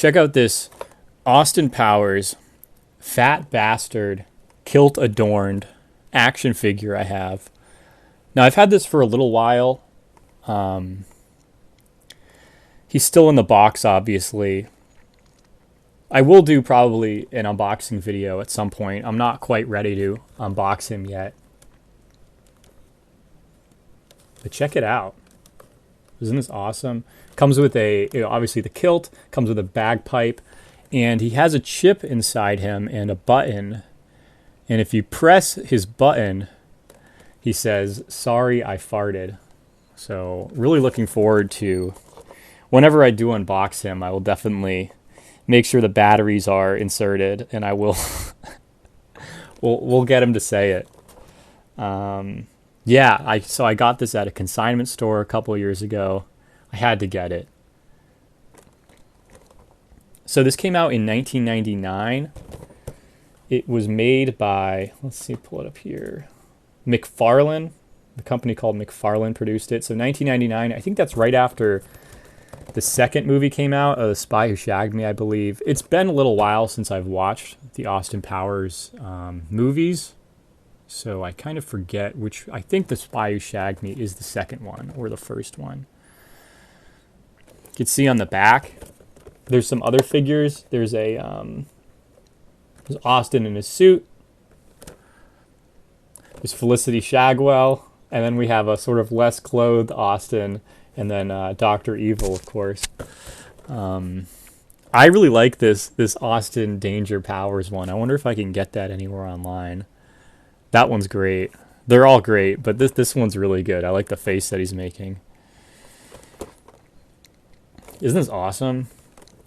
Check out this Austin Powers fat bastard kilt adorned action figure I have. Now I've had this for a little while. He's still in the box, obviously. I will do probably an unboxing video at some point. I'm not quite ready to unbox him yet. But check it out. Isn't this awesome? Comes with obviously the kilt, comes with a bagpipe, and he has a chip inside him and a button. And if you press his button, he says, "Sorry, I farted." So really looking forward to whenever I do unbox him, I will definitely make sure the batteries are inserted, and I will we'll get him to say it. So I got this at a consignment store a couple of years ago. I had to get it. So this came out in 1999. It was made by, pull it up here, McFarlane. The company called McFarlane produced it. So 1999, I think that's right after the second movie came out, The Spy Who Shagged Me, I believe. It's been a little while since I've watched the Austin Powers movies. So I kind of forget which. I think The Spy Who Shagged Me is the second one or the first one. You can see on the back, there's some other figures. There's Austin in his suit. There's Felicity Shagwell. And then we have a sort of less clothed Austin. And then Dr. Evil, of course. I really like this Austin Danger Powers one. I wonder if I can get that anywhere online. That one's great. They're all great, but this one's really good. I like the face that he's making. Isn't this awesome?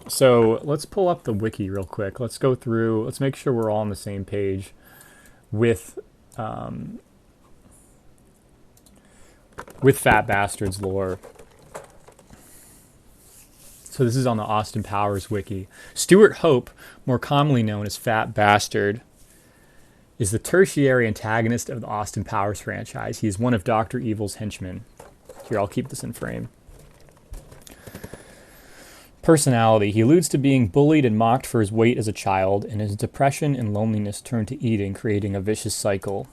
So let's pull up the wiki real quick. Let's go through. Let's make sure we're all on the same page with Fat Bastard's lore. So this is on the Austin Powers wiki. Stuart Hope, more commonly known as Fat Bastard, is the tertiary antagonist of the Austin Powers franchise. He is one of Dr. Evil's henchmen. Here, I'll keep this in frame. Personality. He alludes to being bullied and mocked for his weight as a child, and his depression and loneliness turn to eating, creating a vicious cycle.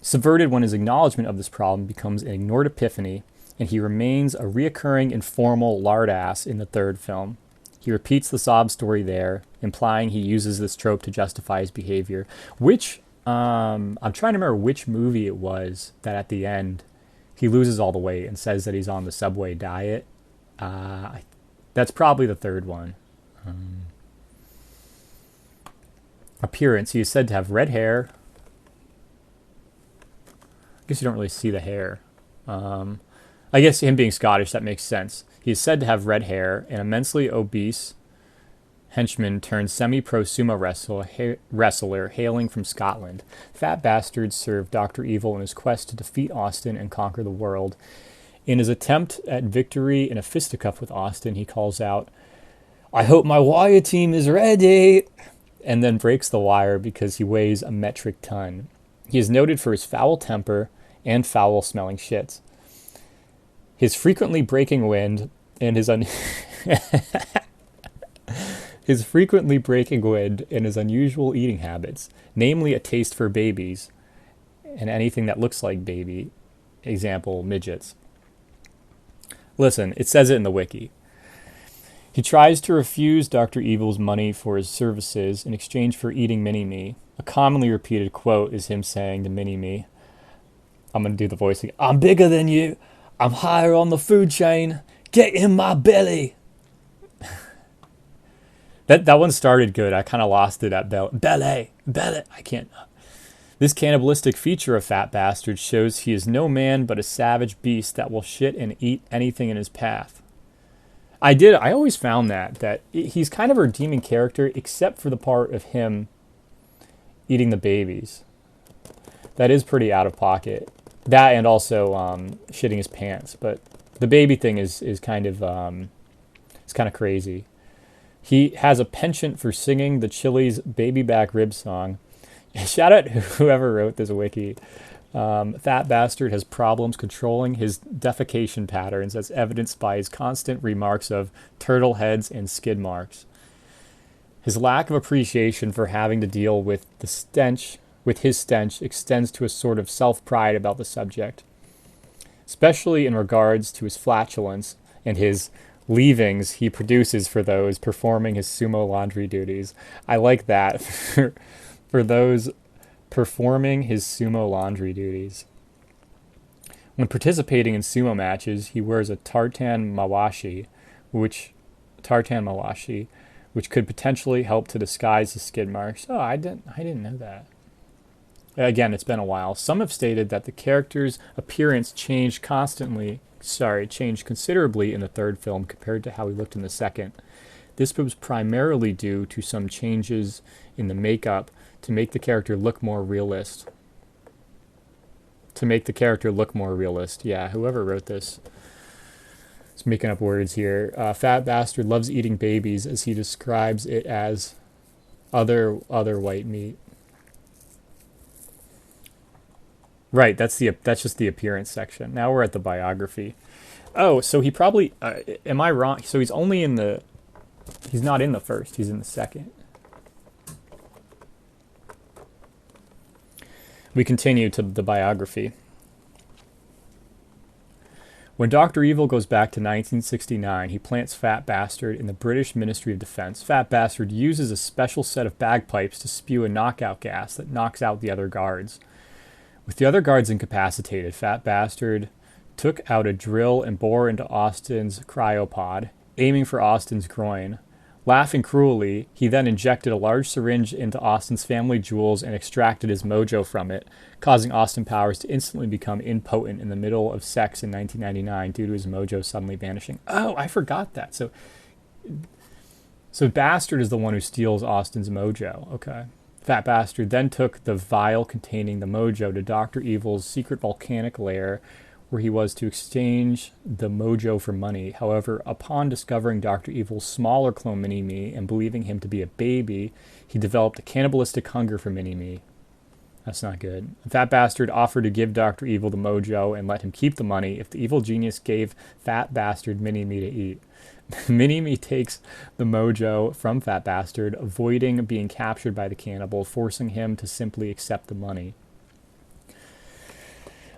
Subverted when his acknowledgement of this problem becomes an ignored epiphany, and he remains a reoccurring informal lardass in the third film. He repeats the sob story there, implying he uses this trope to justify his behavior, which, I'm trying to remember which movie it was that at the end he loses all the weight and says that he's on the Subway diet. That's probably the third one. Appearance. He is said to have red hair. I guess you don't really see the hair. I guess him being Scottish, that makes sense. He is said to have red hair, an immensely obese henchman turned semi-pro sumo wrestler hailing from Scotland. Fat Bastard served Dr. Evil in his quest to defeat Austin and conquer the world. In his attempt at victory in a fisticuff with Austin, he calls out, "I hope my wire team is ready," and then breaks the wire because he weighs a metric ton. He is noted for his foul temper and foul-smelling shits. His frequently breaking wind and his frequently breaking wind and his unusual eating habits, namely a taste for babies and anything that looks like baby, example, midgets. Listen, it says it in the wiki. He tries to refuse Dr. Evil's money for his services in exchange for eating Mini-Me. A commonly repeated quote is him saying to Mini-Me, I'm going to do the voice again, "I'm bigger than you. I'm higher on the food chain. Get in my belly." That one started good. I kind of lost it at belly. I can't. This cannibalistic feature of Fat Bastard shows he is no man but a savage beast that will shit and eat anything in his path. I always found that he's kind of a redeeming character except for the part of him eating the babies. That is pretty out of pocket. That and also shitting his pants. But the baby thing is kind of it's kind of crazy. He has a penchant for singing the Chili's Baby Back Rib song. Shout out to whoever wrote this wiki. Fat Bastard has problems controlling his defecation patterns as evidenced by his constant remarks of turtle heads and skid marks. His lack of appreciation for having to deal with his stench extends to a sort of self-pride about the subject, especially in regards to his flatulence and his leavings he produces for those performing his sumo laundry duties. I like that. For those performing his sumo laundry duties. When participating in sumo matches, he wears a tartan mawashi, which could potentially help to disguise his skid marks. Oh, I didn't know that. Again, it's been a while. Some have stated that the character's appearance changed considerably in the third film compared to how he looked in the second. This was primarily due to some changes in the makeup to make the character look more realist. Yeah, whoever wrote this is making up words here. Fat bastard loves eating babies, as he describes it as other white meat. Right, that's just the appearance section. Now we're at the biography. Oh, so he probably am I wrong? So he's not in the first, he's in the second. We continue to the biography. When Dr. Evil goes back to 1969, he plants Fat Bastard in the British Ministry of Defense. Fat Bastard uses a special set of bagpipes to spew a knockout gas that knocks out the other guards. With the other guards incapacitated, Fat Bastard took out a drill and bore into Austin's cryopod, aiming for Austin's groin. Laughing cruelly, he then injected a large syringe into Austin's family jewels and extracted his mojo from it, causing Austin Powers to instantly become impotent in the middle of sex in 1999 due to his mojo suddenly vanishing. Oh, I forgot that. So Bastard is the one who steals Austin's mojo. Okay. Fat Bastard then took the vial containing the mojo to Dr. Evil's secret volcanic lair, where he was to exchange the mojo for money. However, upon discovering Dr. Evil's smaller clone Mini-Me and believing him to be a baby, he developed a cannibalistic hunger for Mini-Me. That's not good. Fat Bastard offered to give Dr. Evil the mojo and let him keep the money if the evil genius gave Fat Bastard Mini-Me to eat. Mini-Me takes the mojo from Fat Bastard, avoiding being captured by the cannibal, forcing him to simply accept the money.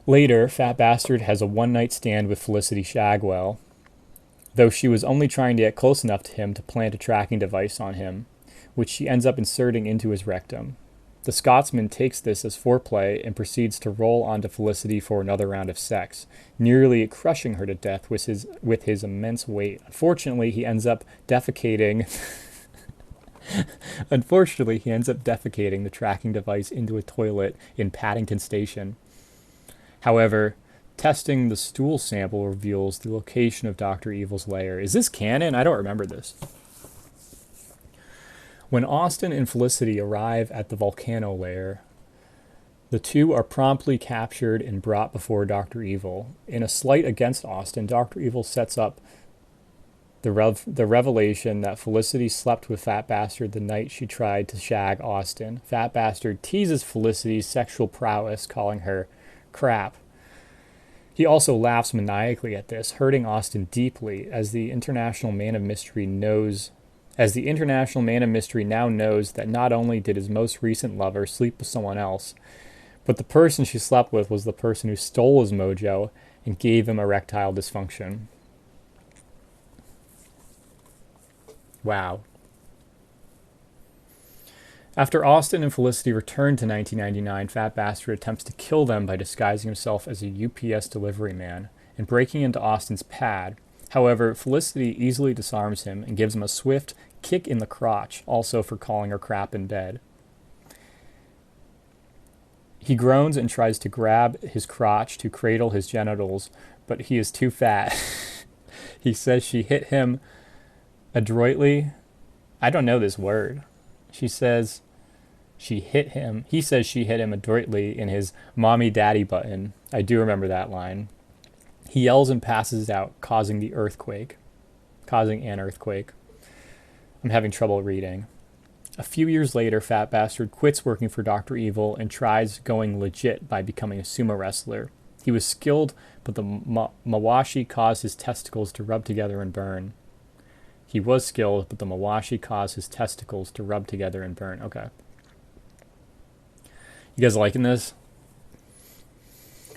Later, Fat Bastard has a one-night stand with Felicity Shagwell, though she was only trying to get close enough to him to plant a tracking device on him, which she ends up inserting into his rectum. The Scotsman takes this as foreplay and proceeds to roll onto Felicity for another round of sex, nearly crushing her to death with his immense weight. Unfortunately, he ends up defecating the tracking device into a toilet in Paddington Station. However, testing the stool sample reveals the location of Dr. Evil's lair. Is this canon? I don't remember this. When Austin and Felicity arrive at the volcano lair, the two are promptly captured and brought before Dr. Evil. In a slight against Austin, Dr. Evil sets up the revelation that Felicity slept with Fat Bastard the night she tried to shag Austin. Fat Bastard teases Felicity's sexual prowess, calling her crap. He also laughs maniacally at this, hurting Austin deeply, as the International Man of Mystery now knows that not only did his most recent lover sleep with someone else, but the person she slept with was the person who stole his mojo and gave him erectile dysfunction. Wow. After Austin and Felicity return to 1999, Fat Bastard attempts to kill them by disguising himself as a UPS delivery man and breaking into Austin's pad. However, Felicity easily disarms him and gives him a swift kick in the crotch, also for calling her crap in bed. He groans and tries to grab his crotch to cradle his genitals, but he is too fat. He says she hit him adroitly. I don't know this word. He says she hit him adroitly in his mommy daddy button. I do remember that line. He yells and passes out, causing an earthquake. I'm having trouble reading. A few years later, Fat Bastard quits working for Dr. Evil and tries going legit by becoming a sumo wrestler. He was skilled, but the mawashi caused his testicles to rub together and burn. He was skilled, but the Mawashi caused his testicles to rub together and burn. Okay. You guys liking this?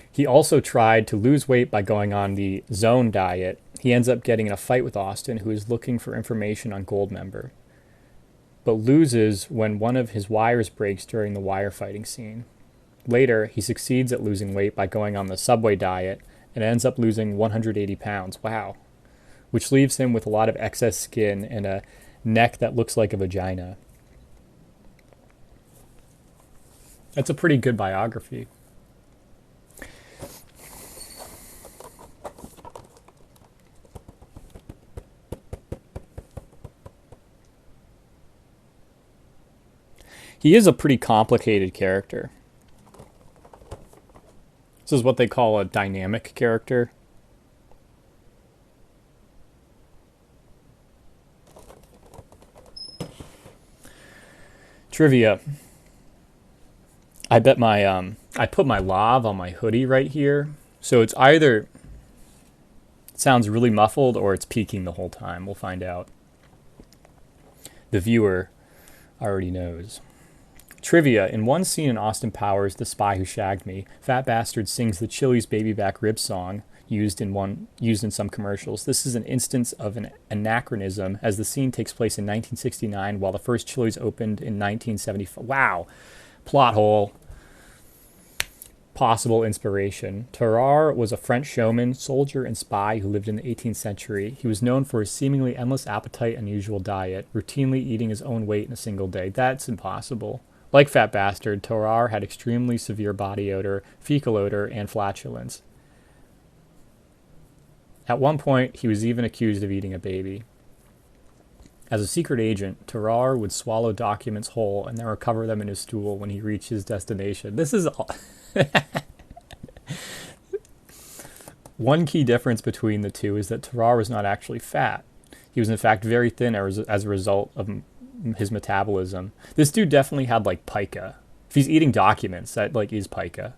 He also tried to lose weight by going on the Zone diet. He ends up getting in a fight with Austin, who is looking for information on Goldmember, but loses when one of his wires breaks during the wire fighting scene. Later, he succeeds at losing weight by going on the Subway diet and ends up losing 180 pounds. Wow. Which leaves him with a lot of excess skin and a neck that looks like a vagina. That's a pretty good biography. He is a pretty complicated character. This is what they call a dynamic character. Trivia. I bet I put my lav on my hoodie right here. So it's either, it sounds really muffled or it's peaking the whole time. We'll find out. The viewer already knows. Trivia. In one scene in Austin Powers, The Spy Who Shagged Me, Fat Bastard sings the Chili's Baby Back Rib song used in some commercials. This is an instance of an anachronism, as the scene takes place in 1969 while the first Chili's opened in 1975. Wow. Plot hole. Possible inspiration. Tarare was a French showman, soldier, and spy who lived in the 18th century. He was known for his seemingly endless appetite and unusual diet, routinely eating his own weight in a single day. That's impossible. Like Fat Bastard, Tarare had extremely severe body odor, fecal odor, and flatulence. At one point, he was even accused of eating a baby. As a secret agent, Tarare would swallow documents whole and then recover them in his stool when he reached his destination. This is all. One key difference between the two is that Tarare was not actually fat. He was in fact very thin as a result of his metabolism. This dude definitely had like pica. If he's eating documents, that like is pica.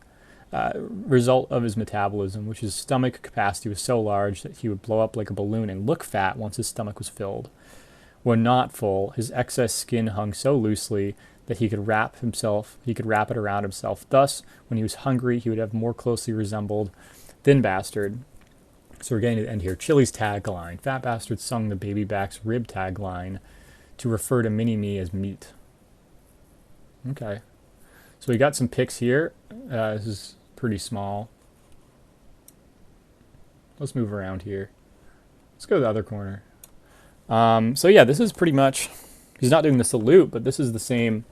Result of his metabolism, which his stomach capacity was so large that he would blow up like a balloon and look fat once his stomach was filled. When not full, his excess skin hung so loosely that he could wrap it around himself. Thus, when he was hungry, he would have more closely resembled Thin Bastard. So we're getting to the end here. Chili's tagline. Fat Bastard sung the Baby Back's rib tagline to refer to Mini-Me as meat. Okay. So we got some pics here. This is pretty small. Let's move around here. Let's go to the other corner. So yeah, this is pretty much, he's not doing the salute, but this is the same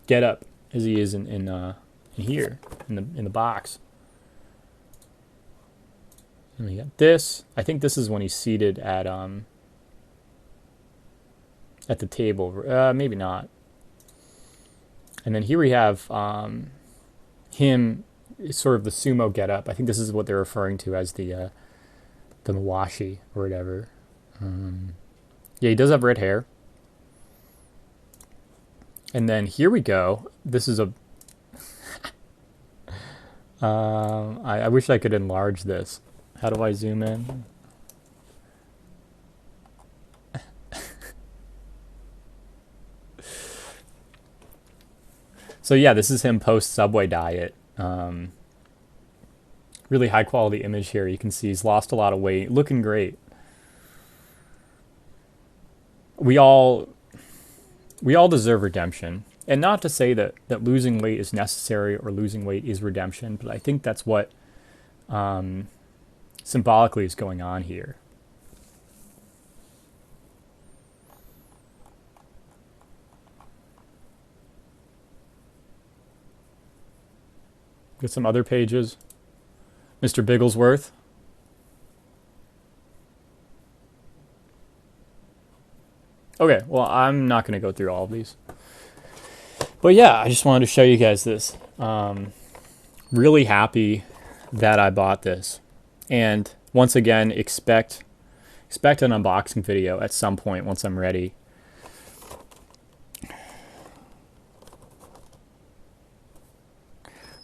getup as he is in here, in the box. And we got this. I think this is when he's seated at the table. Maybe not. And then here we have him, sort of the sumo getup. I think this is what they're referring to as the Mawashi or whatever. Yeah, he does have red hair. And then here we go. This is a... I wish I could enlarge this. How do I zoom in? So yeah, this is him post-Subway diet. Really high quality image here. You can see he's lost a lot of weight. Looking great. We all deserve redemption. And not to say that losing weight is necessary or losing weight is redemption, but I think that's what symbolically is going on here. Get some other pages. Mr. Bigglesworth. Okay, well, I'm not going to go through all of these. But yeah, I just wanted to show you guys this. Really happy that I bought this. And once again, expect an unboxing video at some point once I'm ready.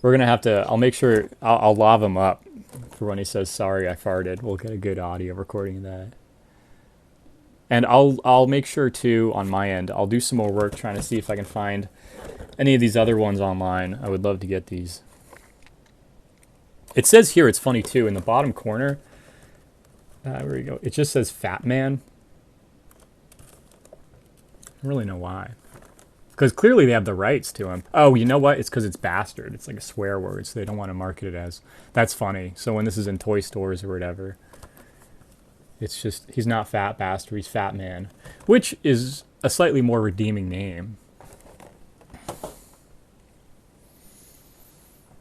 We're going to have to, I'll make sure, I'll lave him up for when he says, sorry, I farted. We'll get a good audio recording of that. And I'll make sure too on my end. I'll do some more work trying to see if I can find any of these other ones online. I would love to get these. It says here, it's funny too, in the bottom corner. Where we go. It just says Fat Man. I don't really know why. Because clearly they have the rights to him. Oh, you know what? It's because it's bastard. It's like a swear word, so they don't want to market it as. That's funny. So when this is in toy stores or whatever, it's just, he's not Fat Bastard, he's Fat Man. Which is a slightly more redeeming name.